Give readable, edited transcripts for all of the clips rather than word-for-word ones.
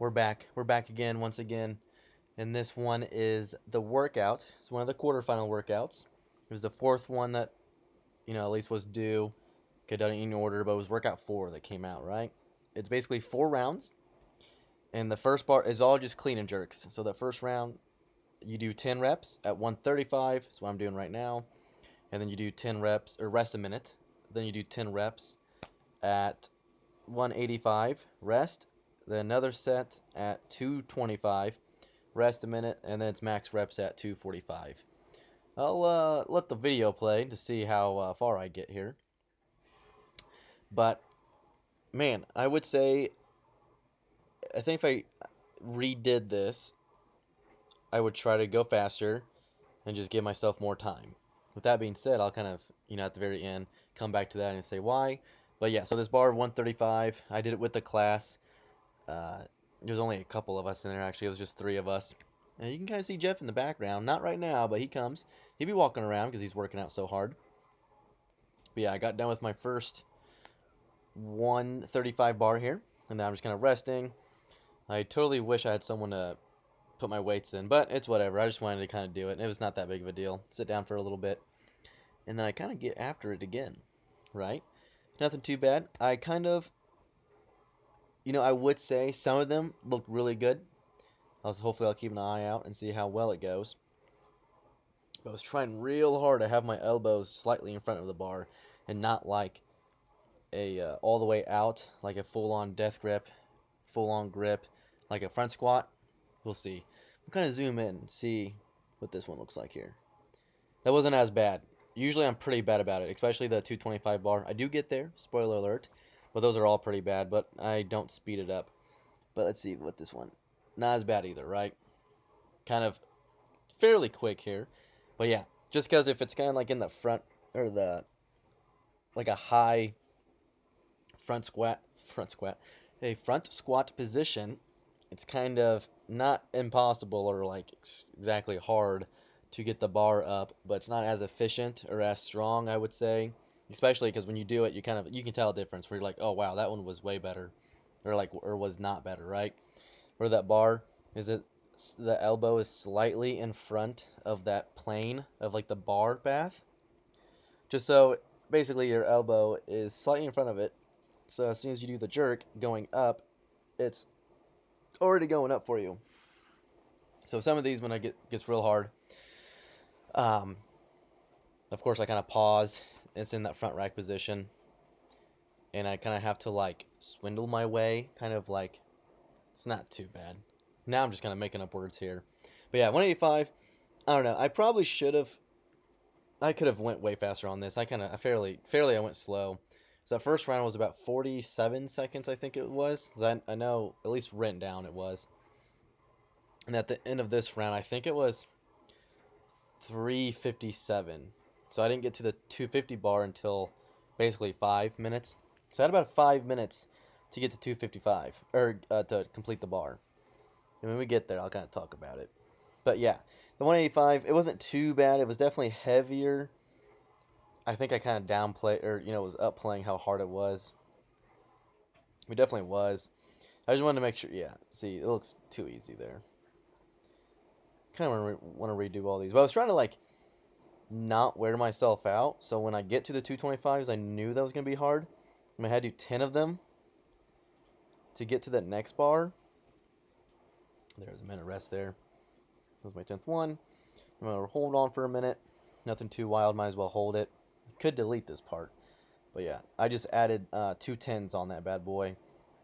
We're back. We're back again, once again. And this one is the workout. It's one of the quarterfinal workouts. It was the fourth one that, at least was due. Okay, done in order, but it was workout 4 that came out, right? It's basically 4 rounds. And the first part is all just clean and jerks. So the first round, you do 10 reps at 135. That's what I'm doing right now. And then you do 10 reps, or rest a minute. Then you do 10 reps at 185, rest. Then another set at 225, rest a minute, and then it's max reps at 245. I'll let the video play to see how far I get here. But, man, I would say, I think if I redid this, I would try to go faster and just give myself more time. With that being said, I'll kind of, at the very end, come back to that and say why. But yeah, so this bar 135, I did it with the class. There's only a couple of us in there, actually. It was just 3 of us. And you can kind of see Jeff in the background. Not right now, but he comes. He'll be walking around because he's working out so hard. But yeah, I got done with my first 135 bar here. And now I'm just kind of resting. I totally wish I had someone to put my weights in, but it's whatever. I just wanted to kind of do it. It was not that big of a deal. Sit down for a little bit. And then I kind of get after it again, right? Nothing too bad. I kind of, I would say some of them look really good. Hopefully I'll keep an eye out and see how well it goes. But I was trying real hard to have my elbows slightly in front of the bar and not like a all the way out, like a full-on death grip, full-on grip, like a front squat. We'll see. We'll kind of zoom in and see what this one looks like here. That wasn't as bad. Usually I'm pretty bad about it, especially the 225 bar. I do get there, spoiler alert, but those are all pretty bad, but I don't speed it up. But let's see what this one. Not as bad either, right? Kind of fairly quick here. But yeah, just because if it's kind of like in the front, or like a high front squat, a front squat position, it's kind of not impossible or like exactly hard to get the bar up, but it's not as efficient or as strong, I would say. Especially because when you do it, you can tell a difference where you're like, oh wow, that one was way better, or was not better, right? Where that bar is, the elbow is slightly in front of that plane of like the bar path. Just so basically your elbow is slightly in front of it. So as soon as you do the jerk going up, it's already going up for you. So some of these, when it gets real hard, of course I kind of pause. It's in that front rack position, and I kind of have to like swindle my way, kind of like, it's not too bad. Now I'm just kind of making up words here. But yeah, 185, I don't know. I could have went way faster on this. I went slow. So that first round was about 47 seconds, I think it was. I know, at least written down it was. And at the end of this round, I think it was 3:57. So I didn't get to the 250 bar until basically 5 minutes. So I had about 5 minutes to get to 255, or to complete the bar. And when we get there, I'll kind of talk about it. But yeah, the 185, it wasn't too bad. It was definitely heavier. I think I kind of downplayed, or, was upplaying how hard it was. It definitely was. I just wanted to make sure, yeah, see, it looks too easy there. Kind of want to redo all these. But I was trying to, like, not wear myself out. So when I get to the 225s, I knew that was going to be hard. I had to do 10 of them to get to that next bar. There's a minute rest there. That was my 10th one. I'm going to hold on for a minute. Nothing too wild. Might as well hold it. Could delete this part. But yeah, I just added 2 10s on that bad boy.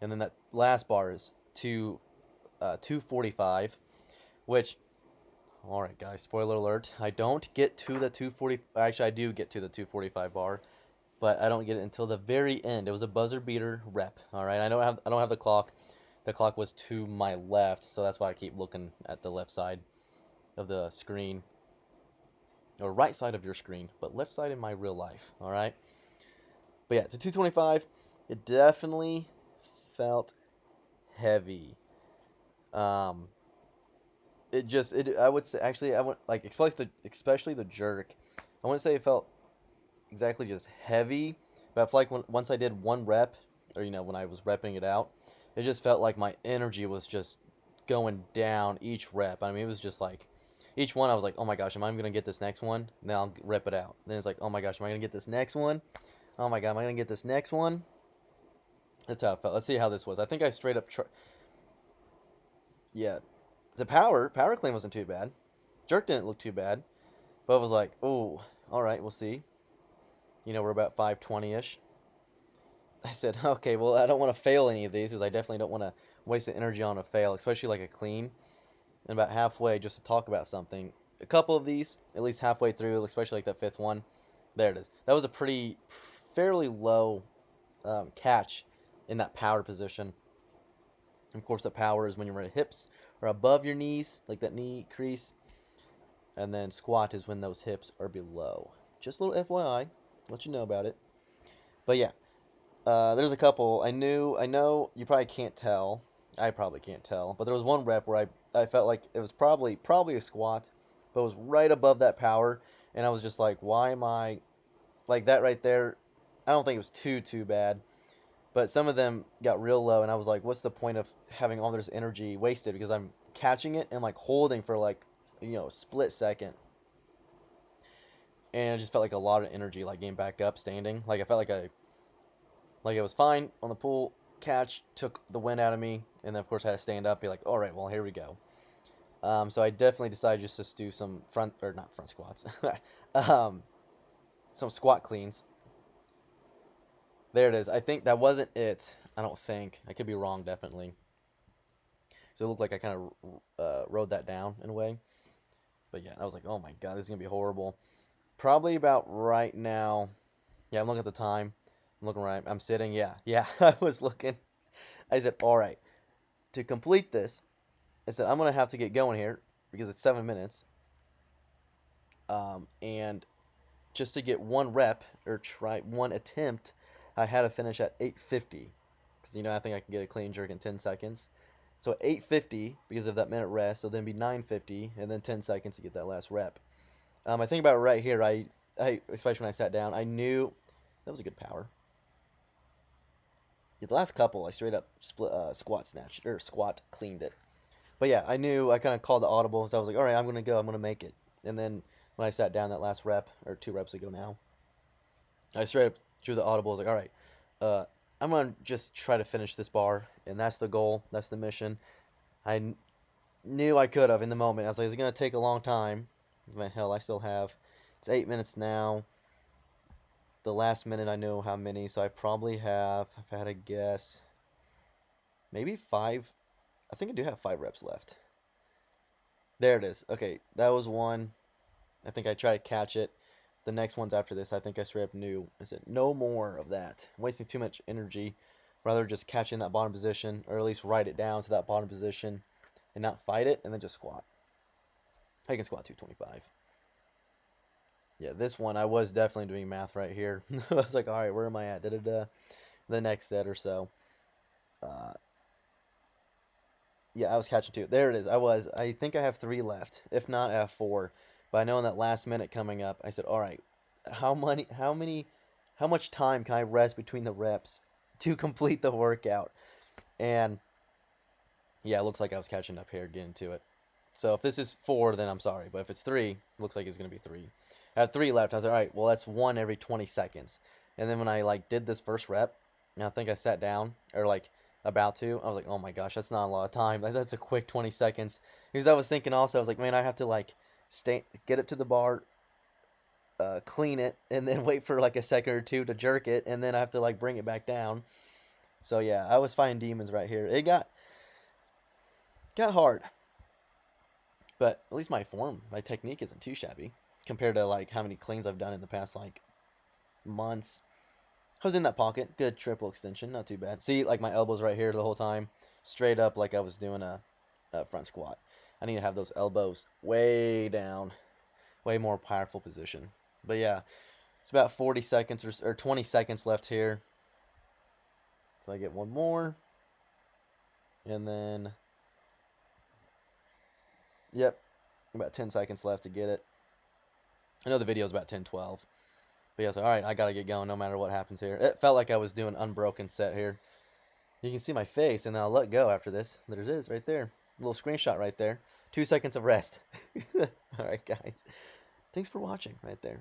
And then that last bar is 245, which, alright guys, spoiler alert, I don't get to the 240, actually I do get to the 245 bar, but I don't get it until the very end. It was a buzzer beater rep, alright? I don't have the clock. The clock was to my left, so that's why I keep looking at the left side of the screen. Or right side of your screen, but left side in my real life, alright? But yeah, to 225, it definitely felt heavy. I would say, actually, especially the jerk, I wouldn't say it felt exactly just heavy, but I feel like once I did one rep, or when I was repping it out, it just felt like my energy was just going down each rep. I mean, it was just like each one I was like, oh my gosh, am I going to get this next one? Then I'll rip it out. Then it's like, oh my gosh, am I going to get this next one? Oh my god, am I going to get this next one? That's how it felt. Let's see how this was. I think I straight up, yeah. The power clean wasn't too bad. Jerk didn't look too bad. But it was like, oh, all right, we'll see. You know, we're about 520-ish. I said, okay, well, I don't want to fail any of these because I definitely don't want to waste the energy on a fail, especially like a clean. And about halfway, just to talk about something, a couple of these, at least halfway through, especially like that fifth one, there it is. That was a fairly low catch in that power position. Of course, the power is when your hips are above your knees, like that knee crease. And then squat is when those hips are below. Just a little FYI, let you know about it. But yeah, there's a couple. I know you probably can't tell. I probably can't tell. But there was one rep where I felt like it was probably a squat, but it was right above that power. And I was just like, why am I like that right there? I don't think it was too bad. But some of them got real low, and I was like, what's the point of having all this energy wasted? Because I'm catching it and like holding for like, a split second. And it just felt like a lot of energy, like getting back up, standing. Like I felt like it was fine on the pull, catch, took the wind out of me, and then of course I had to stand up, be like, all right, well here we go. So I definitely decided just to do some not front squats, um, some squat cleans. There it is. I think that wasn't it. I don't think. I could be wrong, definitely. So it looked like I kind of rode that down in a way. But yeah, I was like, oh my god, this is gonna be horrible. Probably about right now. Yeah, I'm looking at the time. I'm looking right. I'm sitting. Yeah. I was looking. I said, all right. To complete this, I said I'm gonna have to get going here because it's 7 minutes. And just to get one rep or try one attempt, I had to finish at 8:50 because I think I can get a clean jerk in 10 seconds. So 8:50 because of that minute rest. So then be 9:50 and then 10 seconds to get that last rep. I think about it right here. I especially when I sat down, I knew that was a good power. Yeah, the last couple, I straight up squat snatched or squat cleaned it. But yeah, I knew I kind of called the audible, so I was like, all right, I'm gonna go, I'm gonna make it. And then when I sat down that last rep or 2 reps ago now, I straight up drew the audible. I was like, all right, I'm gonna just try to finish this bar, and that's the goal, that's the mission. I knew I could have in the moment. I was like, it's gonna take a long time. Man, hell, I still have. It's 8 minutes now. The last minute I know how many, so I probably have, if I had to guess, maybe 5. I think I do have 5 reps left. There it is. Okay, that was one. I think I tried to catch it. The next ones after this, I think I straight up knew. I said, no more of that. I'm wasting too much energy. Rather just catch in that bottom position, or at least write it down to that bottom position, and not fight it, and then just squat. I can squat 225. Yeah, this one I was definitely doing math right here. I was like, all right, where am I at? The next set or so. Uh, yeah, I was catching 2. There it is. I think I have 3 left. If not, I have 4. But I know in that last minute coming up, I said, all right, how much time can I rest between the reps to complete the workout? And yeah, it looks like I was catching up here, getting to it. So if this is 4, then I'm sorry. But if it's 3, it looks like it's gonna be 3. I had 3 left. I was like, all right, well that's 1 every 20 seconds. And then when I did this first rep, and I think I sat down or about to, I was like, oh my gosh, that's not a lot of time. That's a quick 20 seconds. Because I was thinking also, I was like, man, I have to get it to the bar, clean it, and then wait for a second or 2 to jerk it, and then I have to bring it back down. So yeah, I was fighting demons right here. It got hard, but at least my technique isn't too shabby compared to how many cleans I've done in the past months. I was in that pocket, good triple extension, not too bad. See, my elbows right here the whole time, straight up like I was doing a front squat. I need to have those elbows way down, way more powerful position. But yeah, it's about 40 seconds or 20 seconds left here. So I get one more. And then, yep, about 10 seconds left to get it. I know the video is about 10-12. But yeah, so all right, I got to get going no matter what happens here. It felt like I was doing unbroken set here. You can see my face, and I'll let go after this. There it is, right there. A little screenshot right there. 2 seconds of rest. All right, guys. Thanks for watching right there.